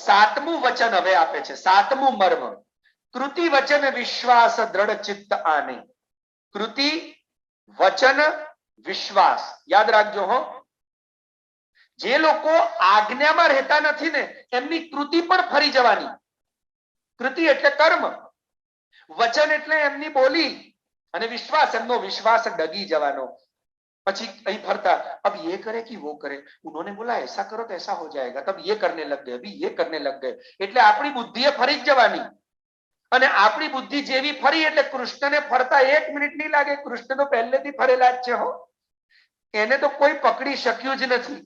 સાતમું વચન હવે આપે છે, સાતમું મર્મ, કૃતિ વચન વિશ્વાસ દ્રઢ ચિત્ત આને. કૃતિ વચન વિશ્વાસ, યાદ રાખજો હો. જે લોકો આજ્ઞામાં રહેતા નથી ને એમની કૃતિ પણ ફરી જવાની. કૃતિ એટલે કર્મ, વચન એટલે એમની બોલી, અને વિશ્વાસ એમનો વિશ્વાસ ડગી જવાનો. પછી અહીં ફરતા अब ये करे कि वो करे, उन्होंने बोला ऐसा करो तो ऐसा हो जाएगा, तब ये करने लग गए, अभी ये करने लग गए. એટલે આપણી બુદ્ધિએ ફરી જ જવાની. અને આપણી બુદ્ધિ જેવી ફરી એટલે કૃષ્ણને ફરતા 1 મિનિટ નહીં લાગે. કૃષ્ણ તો પહેલેથી ફરેલા જ છે હો, એને તો કોઈ પકડી શક્યું જ નથી.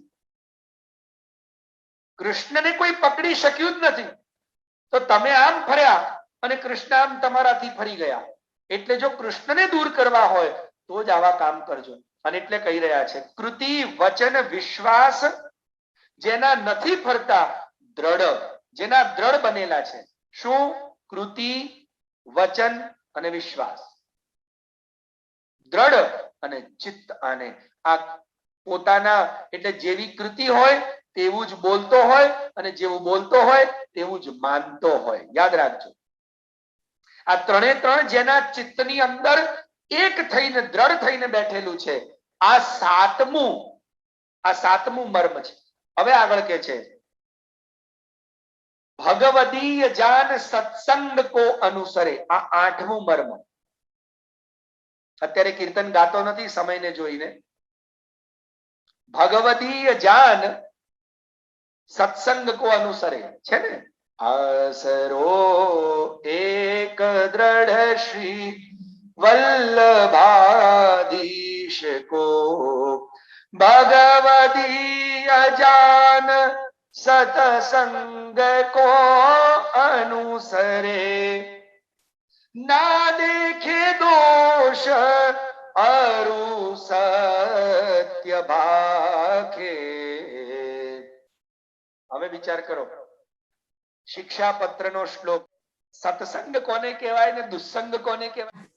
કૃષ્ણને કોઈ પકડી શક્યું જ નથી. તો તમે આમ ફર્યા અને કૃષ્ણ આમ તમારાથી ફરી ગયા. એટલે જો કૃષ્ણને દૂર કરવા હોય તો જ આવા કામ કરજો. અને એટલે કહી રહ્યા છે કૃતિ વચન વિશ્વાસ જેના નથી ફરતા, દ્રઢ, જેના દ્રઢ બનેલા છે. શું? કૃતિ વચન અને વિશ્વાસ, દ્રઢ અને ચિત્ત આને. આ પોતાના એટલે જેવી કૃતિ હોય તેવું જ બોલતો હોય, અને જેવું બોલતો હોય તેવું જ માનતો હોય. યાદ રાખજો, આ ત્રણે ત્રણ જેના ચિત્તની અંદર એક થઈને દ્રઢ થઈને બેઠેલું છે, આ સાતમું મર્મ છે. હવે આગળ કે છે ભગવદીય જાન સત્સંગ કો અનુસરે. આ આઠમું મર્મ. અત્યારે કીર્તન ગાતો નથી સમયને જોઈને. ભગવદીય જાન સત્સંગ કો અનુસરે છે ને. આસરો એક દ્રઢ શ્રી વલ્લભાધીશ કો, ભગવદીય જાન સતસંગ કો અનુસરે, ના દેખે દોષ અરુ સત્ય ભાખે. હવે વિચાર કરો, શિક્ષાપત્રનો શ્લોક. સત્સંગ કોને કહેવાય ને દુસ્સંગ કોને કહેવાય?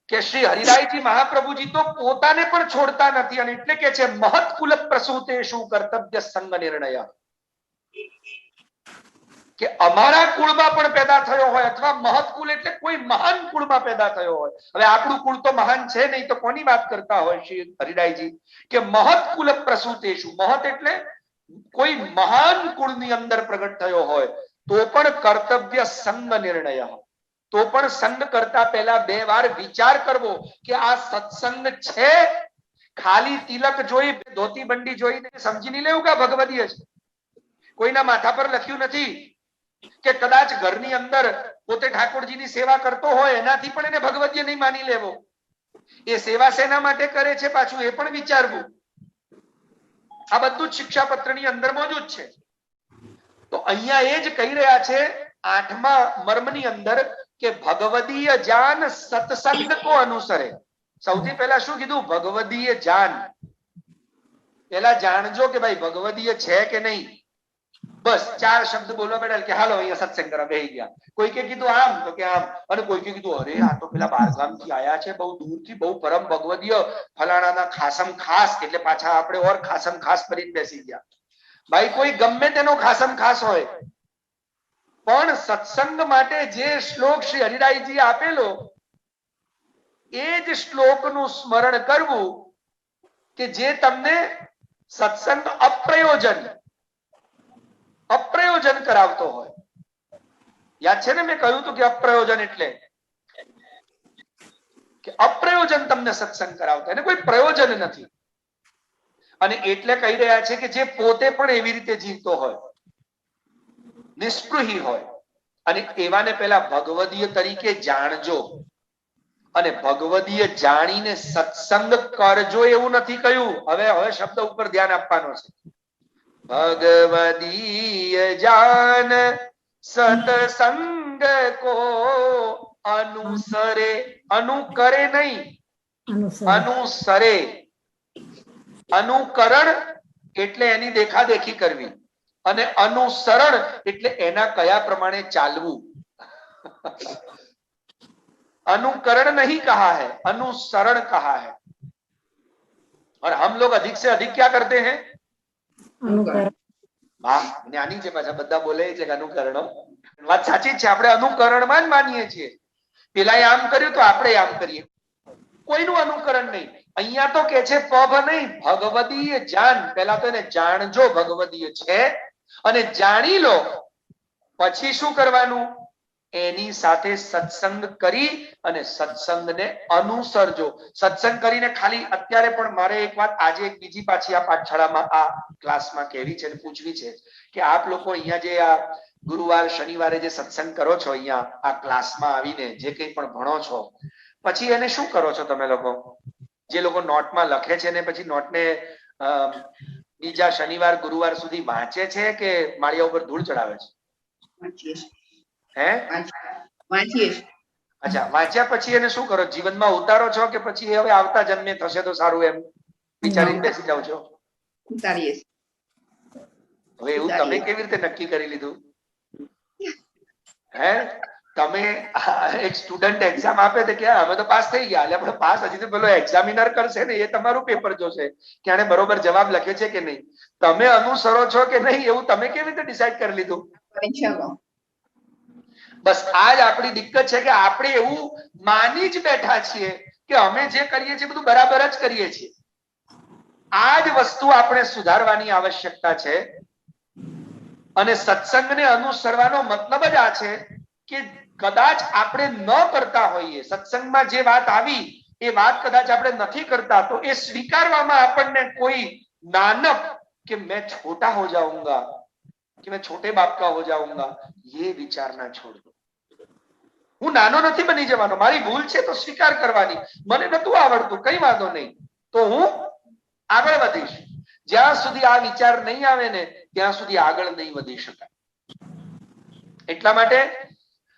કે શ્રી હરિરાયજી મહાપ્રભુજી તો પોતાને પણ છોડતા નથી. અને એટલે કે છે મહત કુલ પ્રસૂતેષુ કર્તવ્ય સંગ નિર્ણય. કે અમારા કુળમાં પણ પેદા થયો હોય, અથવા મહત કુલ એટલે કોઈ મહાન કુળમાં પેદા થયો હોય. હવે આપણું કુળ તો મહાન છે નહીં, તો કોની વાત કરતા હોય શ્રી હરિરાયજી? કે મહત કુલ પ્રસૂતેષુ, મહત એટલે કોઈ મહાન કુળની અંદર પ્રગટ થયો હોય તો પણ કર્તવ્ય સંગ નિર્ણય, તો પણ સંગ કરતા પહેલા 2 વાર વિચાર કરવો કે આ સત્સંગ છે. ખાલી તિલક જોઈ, ધોતી બંડી જોઈને સમજી નહીં લેવું કે ભગવદીય છે. કોઈના માથા પર લખ્યું નથી. કે કદાચ ઘરની અંદર પોતે ઠાકોરજીની સેવા કરતો હોય એનાથી પણ એને ભગવદીય નહીં માની લેવો. એ સેવા શેના માટે કરે છે પાછું એ પણ વિચારવું. આ બધું જ શિક્ષાપત્રની અંદર મોજૂદ છે. તો અહીંયા એ જ કહી રહ્યા છે 8મા મર્મની અંદર કે ભગવદીય જાન સત્સંગ કો અનુસરે. સૌથી પહેલા શું કીધું? ભગવદીય જાન. પહેલા જાણજો કે ભાઈ ભગવદીય છે કે નહીં. બસ 4 શબ્દ બોલવા બેઠા કે હાલો અહીંયા સત્સંગ કરવા બેહી ગયા. કોઈ કે કીધું આમ તો કે આમ, અને કોઈ કે કીધું અરે આ તો પેલા બારગામ થી આયા છે, બહુ દૂરથી, બહુ પરમ ભગવદીય, ફલાણાના ખાસમ ખાસ, એટલે પાછા આપણે ઓર ખાસમ ખાસ કરીને બેસી ગયા. ભાઈ કોઈ ગમે તેનો ખાસમ ખાસ હોય, પણ સત્સંગ માટે જે શ્લોક શ્રી હરિરાયજી આપેલો એ જ શ્લોકનું સ્મરણ કરવું કે જે તમને સત્સંગ અપ્રયોજન કરાવતો હોય. યાદ છે ને મેં કહ્યું હતું કે અપ્રયોજન એટલે કે અપ્રયોજન તમને સત્સંગ કરાવતો, એને કોઈ પ્રયોજન નથી. અને એટલે કહી રહ્યા છે કે જે પોતે પણ એવી રીતે જીવતો હોય, નિષ્પૃહી હોય, અને એવાને પેલા ભગવદીય તરીકે જાણજો. અને ભગવદીય જાણીને સત્સંગ કરજો એવું નથી કહ્યું. હવે શબ્દ ઉપર ધ્યાન આપવાનો છે. ભગવદીય જાન સત્સંગ કો અનુસરે. અનુકરે નહીં, અનુસરે. અનુકરણ એટલે એની દેખાદેખી કરવી, અને અનુસરણ એટલે એના કયા પ્રમાણે ચાલવું. अनुकरण नहीं कहा है, अनुसरण कहा है. और हम लोग अधिक से अधिक क्या करते हैं? વાહ, જ્ઞાની છે પાછા, બધા બોલે છે કે અનુકરણો. વાત સાચી છે, આપણે અનુકરણમાં જ માનીએ છીએ. પેલા આમ કર્યું તો આપણે આમ કરીએ, કોઈનું અનુકરણ નહીં. અહીંયા તો કે છે પભ નહીં, ભગવદીય જાન. પેલા તો એને જાણજો ભગવદીય છે, અને જાણી લો પછી શું કરવાનું, એની સાથે સત્સંગ કરી અને સત્સંગને અનુસરજો. સત્સંગ કરીને ખાલી અત્યારે પણ મારે એક વાત આજે એક બીજી પાછી આ પાઠશાળામાં આ ક્લાસમાં કહેવી છે અને પૂછવી છે કે આપ લોકો અહીંયા જે આ ગુરુવાર શનિવારે જે સત્સંગ કરો છો, અહીંયા આ ક્લાસમાં આવીને જે કંઈ પણ ભણો છો, પછી એને શું કરો છો તમે લોકો? જે લોકો નોટમાં લખે છે ને પછી નોટને બીજા શનિવાર ગુરુવાર સુધી વાંચે છે કે માળિયા ઉપર ધૂળ ચડાવે છે? હે, અચ્છા, વાંચ્યા પછી એને શું કરો? જીવનમાં ઉતારો છો કે પછી હવે આવતા જન્મે થશે તો સારું એમ વિચારીને બેસી જાવ છો? ઉતારીએ. હવે એવું તમે કેવી રીતે નક્કી કરી લીધું? હે, તમે એક સ્ટુડન્ટ એક્ઝામ આપે તો કે અમે તો પાસ થઈ ગયા, એટલે આપણે પાસ, હજી તો પેલો એક્ઝામિનર કરશે ને, એ તમારું પેપર જોશે કે આને બરોબર જવાબ લખ્યો છે કે નહીં. તમે અનુસરો છો કે નહીં એવું તમે કેવી રીતે ડિસાઈડ કરી લીધું? બસ આ જ આપણી દિક્કત છે કે આપણે એવું માની જ બેઠા છીએ કે અમે જે કરીએ છીએ બધું બરાબર જ કરીએ છીએ. આ જ વસ્તુ આપણે સુધારવાની આવશ્યકતા છે. અને સત્સંગને અનુસરવાનો મતલબ જ આ છે કે કદાચ આપણે ન કરતા હોઈએ, સત્સંગમાં જે વાત આવી એ વાત કદાચ આપણે નથી કરતા, તો એ સ્વીકારવામાં આપણને કોઈ નાનક કે मैं छोटा हो जाऊंगा कि मैं छोटे बाप का हो जाऊंगा, ये विचार ना छोड़ दो. હું નાનો નથી બની જવાનો, મારી ભૂલ છે તો સ્વીકાર કરવાની. મને નતું આવડતું, કઈ વાંધો નહીં, તો હું આગળ વધીશ. જ્યાં સુધી આ વિચાર નહીં આવે ને ત્યાં સુધી આગળ નહીં વધી શકાય. એટલા માટે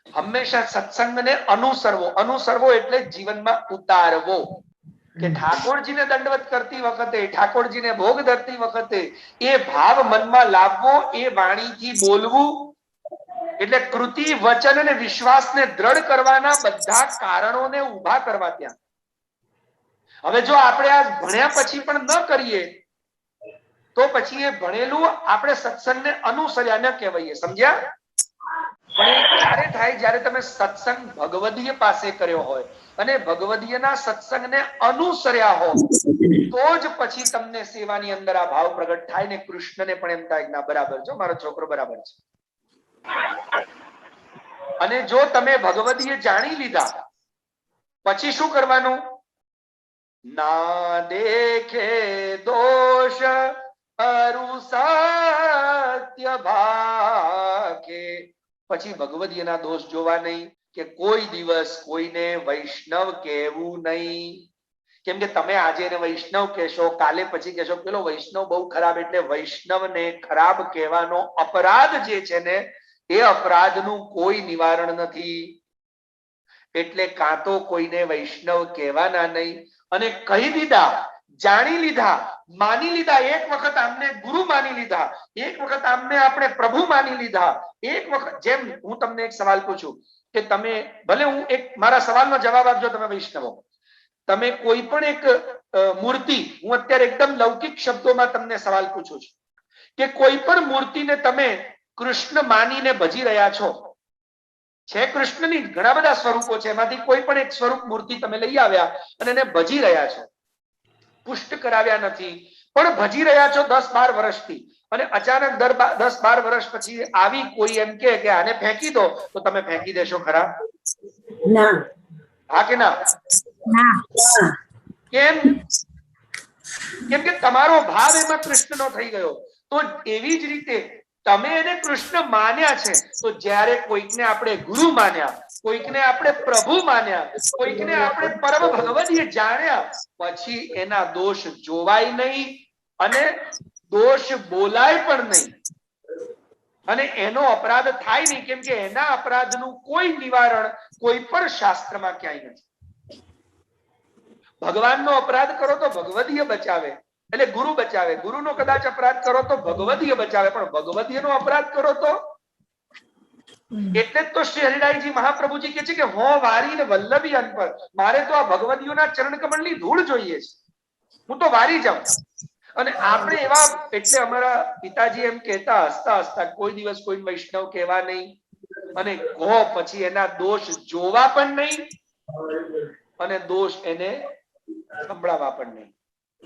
હંમેશા સત્સંગને અનુસરવો. અનુસરવો એટલે જીવનમાં ઉતારવો. કે ઠાકોરજીને દંડવત કરતી વખતે, ઠાકોરજીને ભોગ ધરતી વખતે એ ભાવ મનમાં લાવવો, એ વાણીથી બોલવું, એટલે કૃતિ, વચન અને વિશ્વાસને દ્રઢ કરવાના બધા કારણોને ઉભા કરવા ત્યાં. હવે જો આપણે આ ભણ્યા પછી પણ ન કરીએ તો પછી એ ભણેલું આપણે સત્સંગને અનુસર્યા ન કહેવાય. સમજ્યા? પણ એ ત્યારે થાય જ્યારે તમે સત્સંગ ભગવદીય પાસે કર્યો હોય અને ભગવદીયના સત્સંગને અનુસર્યા હો, તો જ પછી તમને સેવાની અંદર આ ભાવ પ્રગટ થાય ને કૃષ્ણને પણ એમ થાય ના બરાબર, જો મારો છોકરો બરાબર છે. અને જો તમે ભગવદીય જાણી લીધા પછી શું કરવાનું? ના દેખે દોષ અરુ સત્ય ભાકે. પછી ભગવદીયના દોષ જોવા નહીં કે કોઈ દિવસ કોઈને વૈષ્ણવ કહેવું નહીં. કેમ કે તમે આજે એને વૈષ્ણવ કહેશો, કાલે પછી કહેશો પેલો વૈષ્ણવ બહુ ખરાબ, એટલે વૈષ્ણવને ખરાબ કહેવાનો અપરાધ જે છે ને એ અપરાધનું કોઈ નિવારણ નથી. એટલે કાં તો કોઈને વૈષ્ણવ કહેવાના નહીં, અને કહી દીધા, જાણી લીધા, માની લીધા, એક વખત આમને ગુરુ માની લીધા, એક વખત આમને આપણે પ્રભુ માની લીધા, એક વખત. જેમ હું તમને એક સવાલ પૂછું કે તમે ભલે, હું એક મારા સવાલનો જવાબ આપજો તમે વૈષ્ણવો. તમે કોઈ પણ એક મૂર્તિ, હું અત્યારે એકદમ લૌકિક શબ્દોમાં તમને સવાલ પૂછું છું કે કોઈ પણ મૂર્તિને તમે કૃષ્ણ માનીને ભજી રહ્યા છો, છે કૃષ્ણની ઘણા બધા સ્વરૂપો છે, એમાંથી કોઈ પણ એક સ્વરૂપ મૂર્તિ તમે લઈ આવ્યા અને એને ભજી રહ્યા છો, પુષ્ટ કરાવ્યા નથી પણ ભજી રહ્યા છો 10-12 વર્ષથી, અને અચાનક 10-12 વર્ષ પછી આવી કોઈ એમ કે આને ફેંકી દો, તો તમે ફેંકી દેશો ખરા? ના. હા કે ના? કેમ? કેમ કે તમારો ભાવ એમાં કૃષ્ણનો થઈ ગયો. તો એવી જ રીતે તમે એને કૃષ્ણ માન્યા છે, તો જ્યારે કોઈકને આપણે ગુરુ માન્યા, કોઈકને આપણે પ્રભુ માન્યા, કોઈકને આપણે પરમ ભગવદીય જાણ્યા, પછી એના દોષ જોવાય નહીં અને દોષ બોલાય પણ નહીં, અને એનો અપરાધ થાય નહીં. કેમ કે એના અપરાધનું કોઈ નિવારણ કોઈ પણ શાસ્ત્રમાં ક્યાંય નથી. ભગવાનનો અપરાધ કરો તો ભગવદીય બચાવે, એટલે ગુરુ બચાવે. ગુરુનો કદાચ અપરાધ કરો તો ભગવદીય બચાવે, પણ ભગવદીયનો અપરાધ કરો તો. એટલે જ તો શ્રી હરિરાયજી મહાપ્રભુજી કહે છે કે હો વારી ને વલ્લભી અનપર, મારે તો આ ભગવદીયોના ચરણ કમળની ધૂળ જોઈએ છે, હું તો વારી જાઉં. અને આપણે એવા એટલે અમારા પિતાજી એમ કહેતા હસતા હસતા કોઈ દિવસ કોઈ વૈષ્ણવ કહેવા નહીં અને કહો પછી એના દોષ જોવા પણ નહીં અને દોષ એને સંભળાવવા પણ નહીં.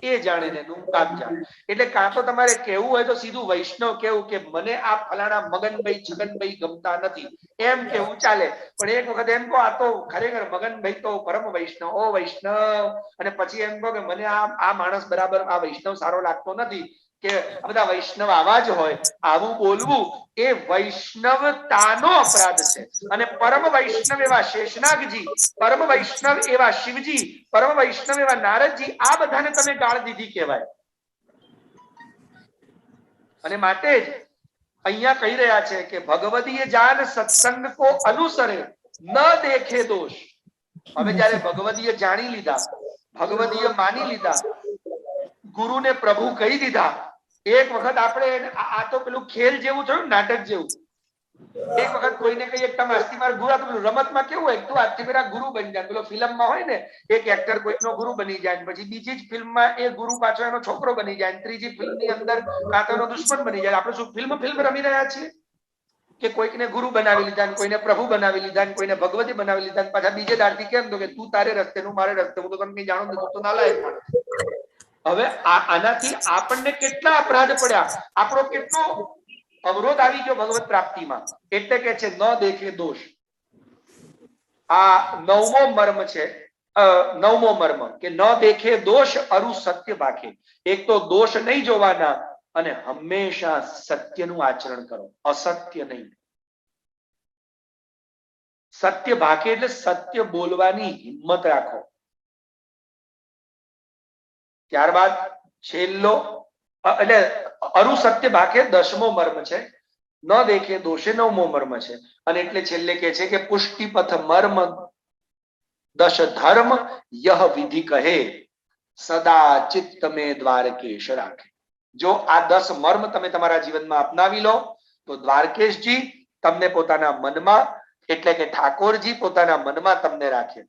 એ જાણે ને એનું કામ જાણે. એટલે કાં તો તમારે કેવું હોય તો સીધું વૈષ્ણવ કેવું કે મને આ ફલાણા મગનભાઈ છગનભાઈ ગમતા નથી એમ કેવું ચાલે. પણ એક વખત એમ કહો આ તો ખરેખર મગનભાઈ તો પરમ વૈષ્ણવ ઓ વૈષ્ણવ, અને પછી એમ કહો કે મને આ માણસ બરાબર આ વૈષ્ણવ સારો લાગતો નથી, કે આ બધા વૈષ્ણવ આવા જ હોય, આવું બોલવું એ વૈષ્ણવતાનો અપરાધ છે. અને પરમ વૈષ્ણવ એવા શેષનાગજી, પરમ વૈષ્ણવ એવા શિવજી, પરમ વૈષ્ણવ એવા નારદજી, આ બધાને તમે ગાળ દીધી કહેવાય. અને માટે જ અહીંયા કહી રહ્યા છે કે ભગવદીય જાન સત્સંગ કો અનુસરે ન દેખે દોષ. હવે જયારે ભગવદીય જાણી લીધા, ભગવદીય માની લીધા, ગુરુને પ્રભુ કહી દીધા, એક વખત આપણે આ તો પેલું ખેલ જેવું થયું, નાટક જેવું. એક વખત કોઈને કહીએ તમે આજથી મારા ગુરુ, તો રમતમાં કેવું હોય તું આજથી મારા ગુરુ બની જાય, પેલો ફિલ્મમાં હોય ને એક એક્ટર કોઈનો ગુરુ બની જાય, પછી બીજી જ ફિલ્મમાં એ ગુરુ પાછો એનો છોકરો બની જાય, ત્રીજી ફિલ્મની અંદર કાંતોનો દુશ્મન બની જાય. આપણે શું ફિલ્મ રમી રહ્યા છીએ કે કોઈકને ગુરુ બનાવી લીધા, કોઈને પ્રભુ બનાવી લીધા, કોઈને ભગવતી બનાવી લીધા, પાછા બીજે દાડથી કેમ તો કે તું તારે રસ્તે નું મારે રસ્તે, હું તો તમને કઈ જાણું નથી, તો નાલાયક પણ. હવે આનાથી આપણને કેટલા અપરાધ પડ્યા, આપણો કેટલો અવરોધ આવી ગયો ભગવત પ્રાપ્તિમાં. એટલે કે છે ન દેખે દોષ. આ નવમો મર્મ છે, નવમો મર્મ કે ન દેખે દોષ અરુ સત્ય ભાખે. એક તો દોષ નહીં જોવાના અને હંમેશા સત્યનું આચરણ કરો, અસત્ય નહીં. સત્ય ભાખે એટલે સત્ય બોલવાની હિંમત રાખો. ત્યારબાદ છેલ્લો એટલે અરુ સત્ય ભાખે 10મો મર્મ છે, ન દેખે દોષે 9મો મર્મ છે. અને એટલે છેલ્લે કે છે કે પુષ્ટિપથ મર્મ દશ ધર્મ યહ વિધિ કહે સદા ચિત્ત મે દ્વારકેશ રાખે. જો આ 10 મર્મ તમે તમારા જીવનમાં અપનાવી લો તો દ્વારકેશજી તમને પોતાના મનમાં એટલે કે ઠાકોરજી પોતાના મનમાં તમને રાખે.